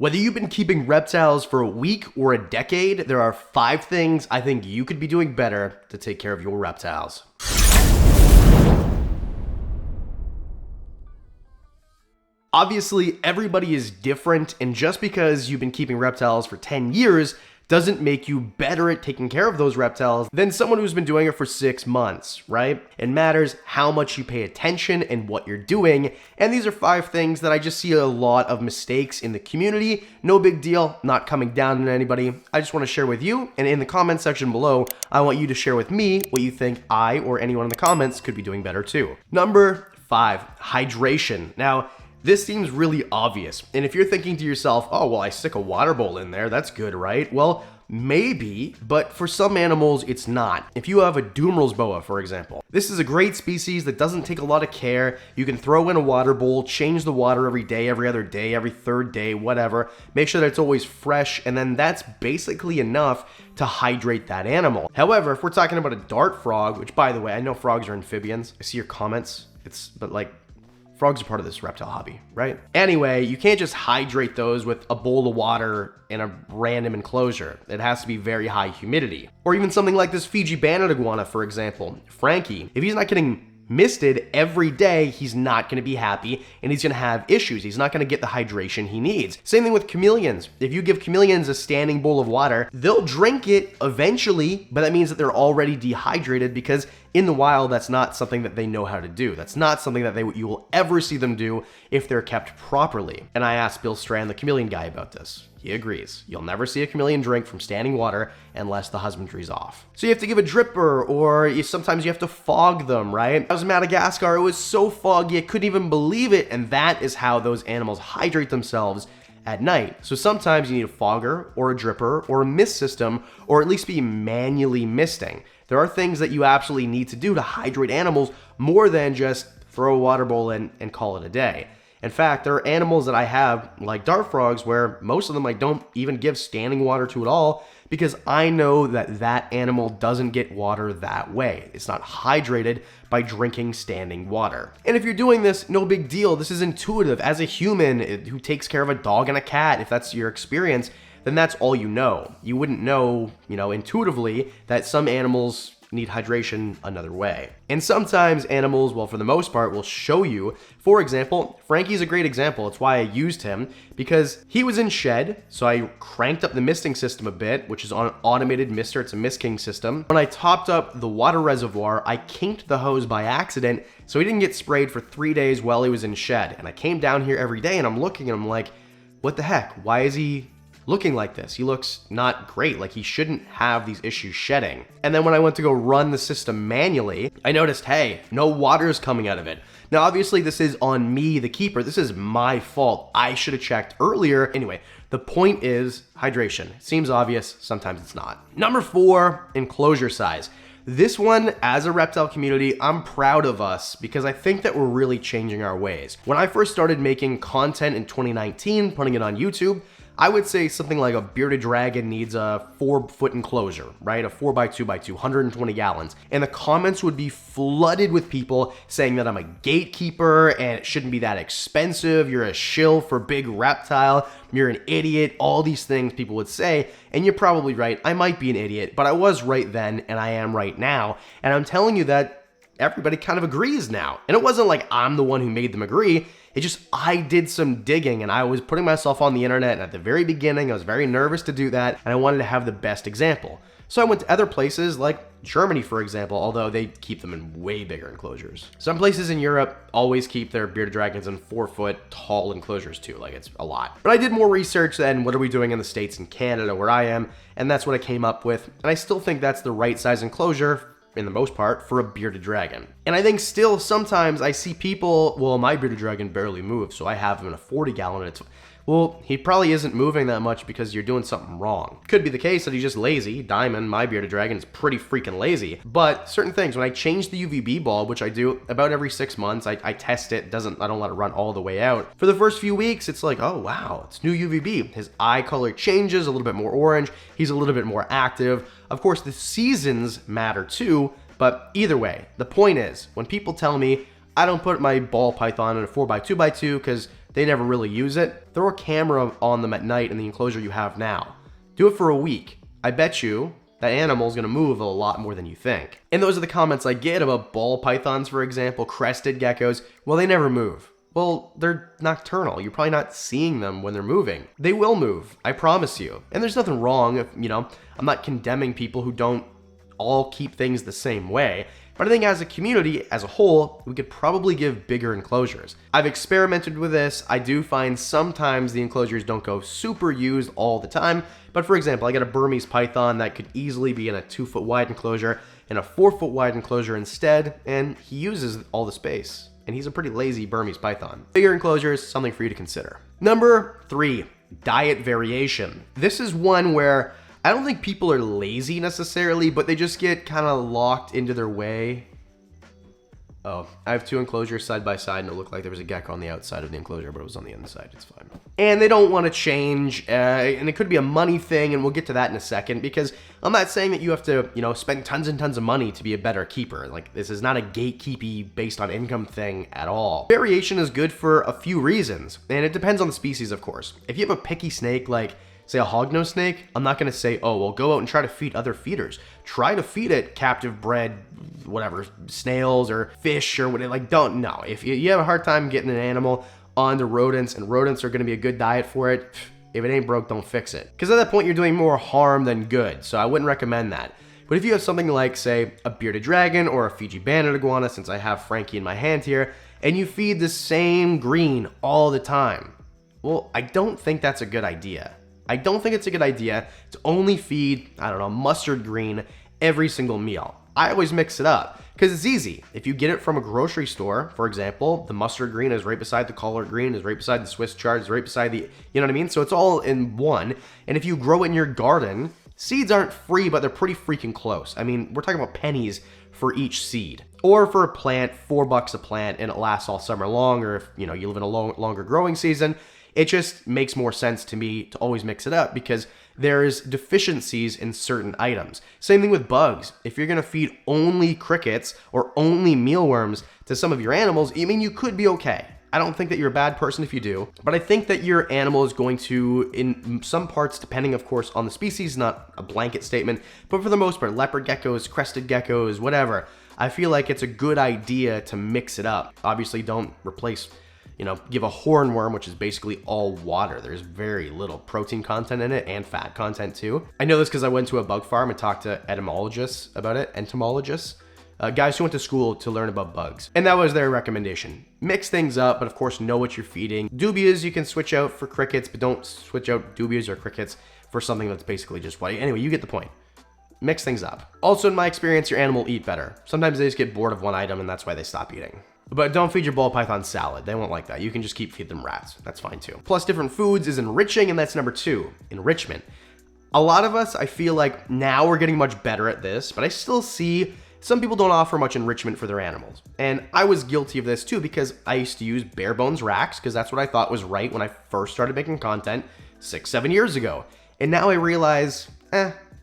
Whether you've been keeping reptiles for a week or a decade, there are 5 things I think you could be doing better to take care of your reptiles. Obviously, everybody is different, and just because you've been keeping reptiles for 10 years doesn't make you better at taking care of those reptiles than someone who's been doing it for 6 months, right? It matters how much you pay attention and what you're doing, and these are 5 things that I just see a lot of mistakes in the community. No big deal, not coming down on anybody. I just want to share with you, and in the comment section below, I want you to share with me what you think I or anyone in the comments could be doing better too. Number 5, hydration. Now, this seems really obvious, and if you're thinking to yourself, oh, well, I stick a water bowl in there, that's good, right? Well, maybe, but for some animals, it's not. If you have a Dumeril's boa, for example, this is a great species that doesn't take a lot of care. You can throw in a water bowl, change the water every day, every other day, every third day, whatever. Make sure that it's always fresh, and then that's basically enough to hydrate that animal. However, if we're talking about a dart frog, which, by the way, I know frogs are amphibians. I see your comments. But like, frogs are part of this reptile hobby, right? Anyway, you can't just hydrate those with a bowl of water in a random enclosure. It has to be very high humidity. Or even something like this Fiji banded iguana, for example, Frankie. If he's not getting misted every day, he's not going to be happy and he's going to have issues. He's not going to get the hydration he needs. Same thing with chameleons. If you give chameleons a standing bowl of water, they'll drink it eventually, but that means that they're already dehydrated because in the wild, that's not something that they know how to do. That's not something that you will ever see them do if they're kept properly. And I asked Bill Strand, the chameleon guy, about this. He agrees. You'll never see a chameleon drink from standing water unless the husbandry's off. So you have to give a dripper, or sometimes you have to fog them, right? I was in Madagascar, it was so foggy, I couldn't even believe it, and that is how those animals hydrate themselves at night. So sometimes you need a fogger, or a dripper, or a mist system, or at least be manually misting. There are things that you absolutely need to do to hydrate animals more than just throw a water bowl in and call it a day. In fact, there are animals that I have, like dart frogs, where most of them I don't even give standing water to at all because I know that that animal doesn't get water that way. It's not hydrated by drinking standing water. And if you're doing this, no big deal. This is intuitive. As a human who takes care of a dog and a cat, if that's your experience, then that's all you know. You wouldn't know, intuitively that some animals need hydration another way. And sometimes animals, well, for the most part, will show you. For example, Frankie's a great example. It's why I used him, because he was in shed, so I cranked up the misting system a bit, which is on an automated mister. It's a mist king system. When I topped up the water reservoir, I kinked the hose by accident, so he didn't get sprayed for 3 days while he was in shed. And I came down here every day and I'm looking and I'm like, what the heck? Why is he looking like this? He looks not great. Like, he shouldn't have these issues shedding. And then when I went to go run the system manually, I noticed, hey, no water is coming out of it. Now, obviously, this is on me, the keeper. This is my fault. I should have checked earlier. Anyway, the point is hydration. It seems obvious. Sometimes it's not. Number 4, enclosure size. This one, as a reptile community, I'm proud of us because I think that we're really changing our ways. When I first started making content in 2019, putting it on YouTube, I would say something like a bearded dragon needs a 4-foot enclosure, right? A 4x2x2, 120 gallons. And the comments would be flooded with people saying that I'm a gatekeeper and it shouldn't be that expensive. You're a shill for big reptile. You're an idiot. All these things people would say. And you're probably right. I might be an idiot, but I was right then and I am right now. And I'm telling you that everybody kind of agrees now. And it wasn't like I'm the one who made them agree. It just, I did some digging and I was putting myself on the internet, and at the very beginning, I was very nervous to do that, and I wanted to have the best example. So I went to other places like Germany, for example, although they keep them in way bigger enclosures. Some places in Europe always keep their bearded dragons in 4-foot tall enclosures too, like it's a lot. But I did more research than what are we doing in the States and Canada where I am, and that's what I came up with, and I still think that's the right size enclosure in the most part, for a bearded dragon. And I think still sometimes I see people, well, my bearded dragon barely moves, so I have him in a 40-gallon. Well, he probably isn't moving that much because you're doing something wrong. Could be the case that he's just lazy. Diamond, my bearded dragon, is pretty freaking lazy. But certain things, when I change the UVB bulb, which I do about every 6 months, I test it, I don't let it run all the way out. For the first few weeks, it's like, oh wow, it's new UVB. His eye color changes, a little bit more orange. He's a little bit more active. Of course, the seasons matter too, but either way, the point is, when people tell me I don't put my ball python in a 4x2x2 because they never really use it. Throw a camera on them at night in the enclosure you have now. Do it for a week. I bet you that animal is going to move a lot more than you think. And those are the comments I get about ball pythons, for example, crested geckos. Well, they never move. Well, they're nocturnal. You're probably not seeing them when they're moving. They will move, I promise you. And there's nothing wrong if, I'm not condemning people who don't all keep things the same way. But I think as a community, as a whole, we could probably give bigger enclosures. I've experimented with this. I do find sometimes the enclosures don't go super used all the time. But for example, I got a Burmese python that could easily be in a 2-foot wide enclosure and a 4-foot wide enclosure instead, and he uses all the space. And he's a pretty lazy Burmese python. Bigger enclosures, something for you to consider. Number 3, diet variation. This is one where I don't think people are lazy necessarily, but they just get kind of locked into their way. Oh, I have 2 enclosures side by side, and it looked like there was a gecko on the outside of the enclosure, but it was on the inside. It's fine. And they don't want to change, and it could be a money thing, and we'll get to that in a second, because I'm not saying that you have to, spend tons and tons of money to be a better keeper. Like, this is not a gatekeepy based on income thing at all. Variation is good for a few reasons, and it depends on the species, of course. If you have a picky snake, like say a hognose snake, I'm not going to say, oh, well, go out and try to feed other feeders. Try to feed it captive bred, whatever, snails or fish or whatever. Like, don't, no. If you have a hard time getting an animal onto rodents, and rodents are going to be a good diet for it, if it ain't broke, don't fix it. Because at that point, you're doing more harm than good. So I wouldn't recommend that. But if you have something like, say, a bearded dragon or a Fiji banded iguana, since I have Frankie in my hand here, and you feed the same green all the time, well, I don't think that's a good idea. I don't think it's a good idea to only feed, mustard green every single meal. I always mix it up because it's easy. If you get it from a grocery store, for example, the mustard green is right beside the collard green, is right beside the Swiss chard, is right beside the, you know what I mean? So it's all in one. And if you grow it in your garden, seeds aren't free, but they're pretty freaking close. I mean, we're talking about pennies for each seed. Or for a plant, $4 a plant, and it lasts all summer long, or if you live in a longer growing season, it just makes more sense to me to always mix it up because there's deficiencies in certain items. Same thing with bugs. If you're gonna feed only crickets or only mealworms to some of your animals, you could be okay. I don't think that you're a bad person if you do, but I think that your animal is going to, in some parts, depending of course on the species, not a blanket statement, but for the most part, leopard geckos, crested geckos, whatever, I feel like it's a good idea to mix it up. Obviously don't replace, give a hornworm, which is basically all water. There's very little protein content in it and fat content too. I know this because I went to a bug farm and talked to entomologists about it, guys who went to school to learn about bugs. And that was their recommendation. Mix things up, but of course know what you're feeding. Dubias you can switch out for crickets, but don't switch out dubias or crickets for something that's basically just white. Anyway, you get the point. Mix things up. Also, in my experience, your animal will eat better. Sometimes they just get bored of one item and that's why they stop eating. But don't feed your ball python salad. They won't like that. You can just keep feeding them rats. That's fine too. Plus different foods is enriching, and that's number 2, enrichment. A lot of us, I feel like now we're getting much better at this, but I still see some people don't offer much enrichment for their animals. And I was guilty of this too because I used to use bare bones racks because that's what I thought was right when I first started making content 6-7 years ago. And now I realize,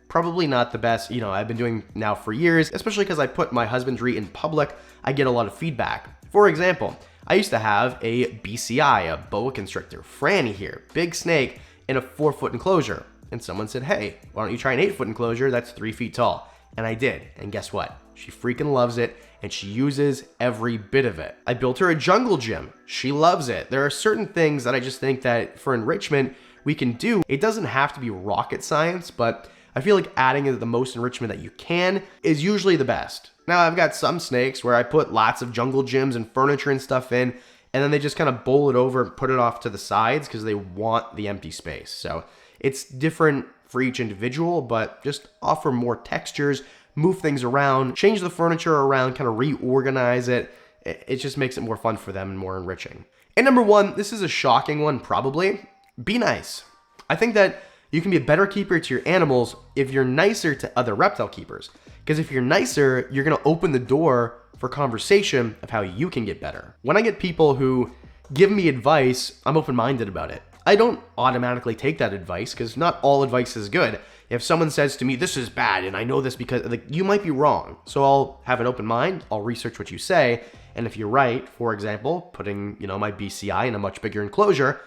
probably not the best. I've been doing now for years, especially because I put my husbandry in public. I get a lot of feedback. For example, I used to have a BCI, a boa constrictor, Franny here, big snake in a 4-foot enclosure. And someone said, hey, why don't you try an 8-foot enclosure that's 3 feet tall? And I did. And guess what? She freaking loves it and she uses every bit of it. I built her a jungle gym. She loves it. There are certain things that I just think that for enrichment we can do. It doesn't have to be rocket science, but I feel like adding the most enrichment that you can is usually the best. Now, I've got some snakes where I put lots of jungle gyms and furniture and stuff in, and then they just kind of bowl it over and put it off to the sides because they want the empty space. So it's different for each individual, but just offer more textures, move things around, change the furniture around, kind of reorganize it. It just makes it more fun for them and more enriching. And number 1, this is a shocking one probably, be nice. I think that you can be a better keeper to your animals if you're nicer to other reptile keepers. Because if you're nicer, you're going to open the door for conversation of how you can get better. When I get people who give me advice, I'm open-minded about it. I don't automatically take that advice because not all advice is good. If someone says to me, this is bad, and I know this because you might be wrong. So I'll have an open mind, I'll research what you say, And if you're right, for example, putting, my BCI in a much bigger enclosure,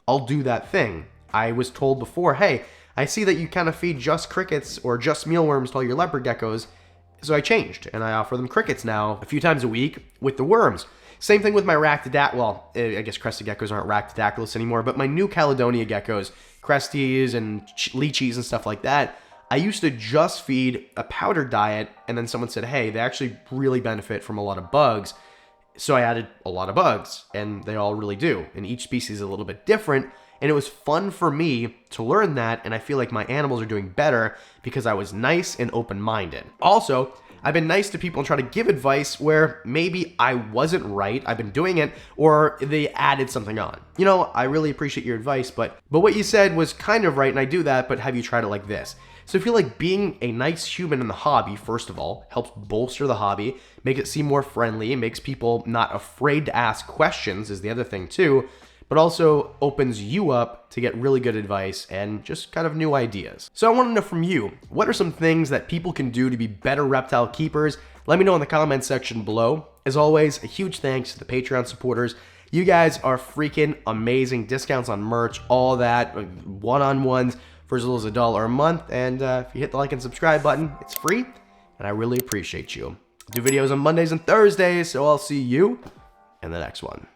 I'll do that thing. I was told before, hey, I see that you kind of feed just crickets or just mealworms to all your leopard geckos. So I changed, and I offer them crickets now a few times a week with the worms. Same thing with my I guess crested geckos aren't ractodactylus anymore, but my New Caledonia geckos, cresties and lychees and stuff like that, I used to just feed a powdered diet, and then someone said, hey, they actually really benefit from a lot of bugs. So I added a lot of bugs, and they all really do. And each species is a little bit different, and it was fun for me to learn that, and I feel like my animals are doing better because I was nice and open-minded. Also, I've been nice to people and try to give advice where maybe I wasn't right, I've been doing it, or they added something on. I really appreciate your advice, but what you said was kind of right, and I do that, but have you tried it like this? So I feel like being a nice human in the hobby, first of all, helps bolster the hobby, make it seem more friendly, makes people not afraid to ask questions is the other thing too, but also opens you up to get really good advice and just kind of new ideas. So I want to know from you, what are some things that people can do to be better reptile keepers? Let me know in the comments section below. As always, a huge thanks to the Patreon supporters. You guys are freaking amazing. Discounts on merch, all that, one-on-ones for as little as $1 a month. And if you hit the like and subscribe button, it's free, and I really appreciate you. I do videos on Mondays and Thursdays, so I'll see you in the next one.